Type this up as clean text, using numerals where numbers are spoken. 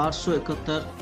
871